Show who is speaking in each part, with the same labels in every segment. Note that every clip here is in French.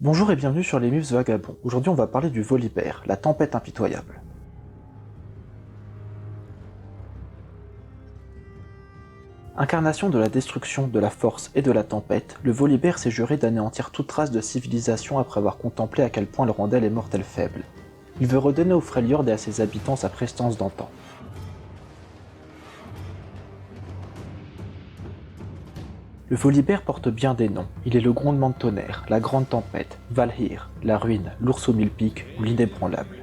Speaker 1: Bonjour et bienvenue sur les Mythes Vagabonds. Aujourd'hui on va parler du Volibear, la tempête impitoyable. Incarnation de la destruction, de la force et de la tempête, le Volibear s'est juré d'anéantir toute trace de civilisation après avoir contemplé à quel point le rendait les mortels faibles. Il veut redonner aux Freljord et à ses habitants sa prestance d'antan. Le Volibear porte bien des noms. Il est le grondement de tonnerre, la grande tempête, Valhir, la ruine, l'ours aux mille pics ou l'inébranlable.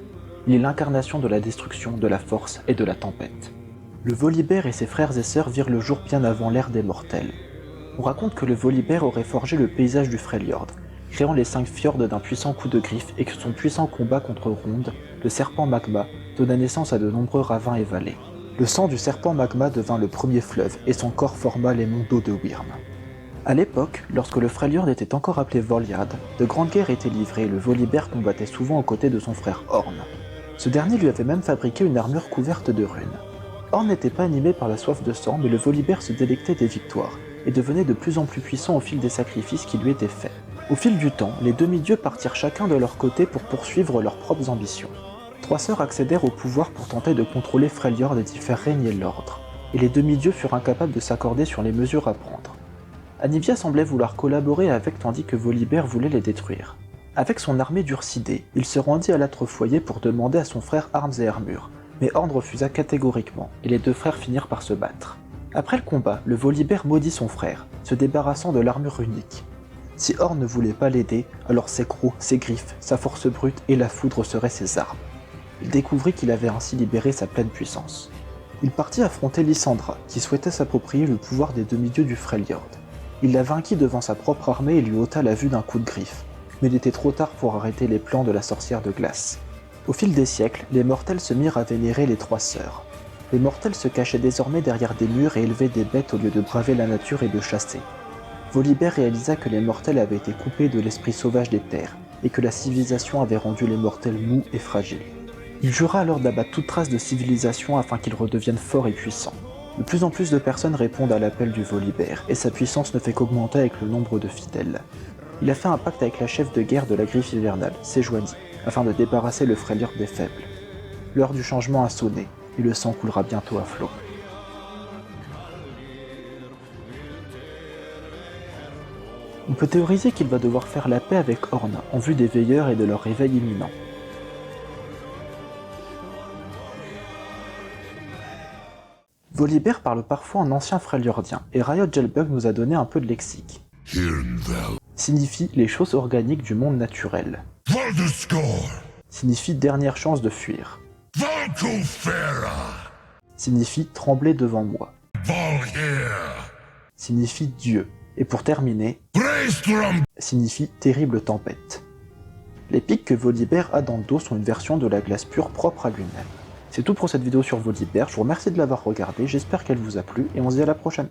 Speaker 1: Il est l'incarnation de la destruction, de la force et de la tempête. Le Volibear et ses frères et sœurs virent le jour bien avant l'ère des mortels. On raconte que le Volibear aurait forgé le paysage du Freljord, créant les 5 fjords d'un puissant coup de griffe et que son puissant combat contre Ronde, le serpent magma, donna naissance à de nombreux ravins et vallées. Le sang du serpent magma devint le premier fleuve et son corps forma les monts d'eau de Wyrm. A l'époque, lorsque le Freljord était encore appelé Voliard, de grandes guerres étaient livrées et le Volibear combattait souvent aux côtés de son frère Orn. Ce dernier lui avait même fabriqué une armure couverte de runes. Orn n'était pas animé par la soif de sang, mais le Volibear se délectait des victoires, et devenait de plus en plus puissant au fil des sacrifices qui lui étaient faits. Au fil du temps, les demi-dieux partirent chacun de leur côté pour poursuivre leurs propres ambitions. 3 sœurs accédèrent au pouvoir pour tenter de contrôler Freljord et d'y faire régner l'ordre, et les demi-dieux furent incapables de s'accorder sur les mesures à prendre. Anivia semblait vouloir collaborer avec tandis que Volibear voulait les détruire. Avec son armée d'Ursidé, il se rendit à l'âtre foyer pour demander à son frère armes et armures, mais Orn refusa catégoriquement, et les deux frères finirent par se battre. Après le combat, le Volibear maudit son frère, se débarrassant de l'armure unique. Si Orn ne voulait pas l'aider, alors ses crocs, ses griffes, sa force brute et la foudre seraient ses armes. Il découvrit qu'il avait ainsi libéré sa pleine puissance. Il partit affronter Lysandra, qui souhaitait s'approprier le pouvoir des demi-dieux du Freljord. Il la vainquit devant sa propre armée et lui ôta la vue d'un coup de griffe, mais il était trop tard pour arrêter les plans de la sorcière de glace. Au fil des siècles, les mortels se mirent à vénérer les 3 sœurs. Les mortels se cachaient désormais derrière des murs et élevaient des bêtes au lieu de braver la nature et de chasser. Volibear réalisa que les mortels avaient été coupés de l'esprit sauvage des terres, et que la civilisation avait rendu les mortels mous et fragiles. Il jura alors d'abattre toute trace de civilisation afin qu'ils redeviennent forts et puissants. De plus en plus de personnes répondent à l'appel du Volibear, et sa puissance ne fait qu'augmenter avec le nombre de fidèles. Il a fait un pacte avec la chef de guerre de la Griffe hivernale, Sejuani, afin de débarrasser le Freljord des faibles. L'heure du changement a sonné, et le sang coulera bientôt à flot. On peut théoriser qu'il va devoir faire la paix avec Orn, en vue des veilleurs et de leur réveil imminent. Volibear parle parfois en ancien freljordien, et Riot Gelbug nous a donné un peu de lexique. Signifie les choses organiques du monde naturel. Signifie dernière chance de fuir. Signifie trembler devant moi. Signifie Dieu. Et pour terminer, signifie terrible tempête. Les pics que Volibear a dans le dos sont une version de la glace pure propre à lui-même. C'est tout pour cette vidéo sur Volibear, je vous remercie de l'avoir regardée, j'espère qu'elle vous a plu et on se dit à la prochaine.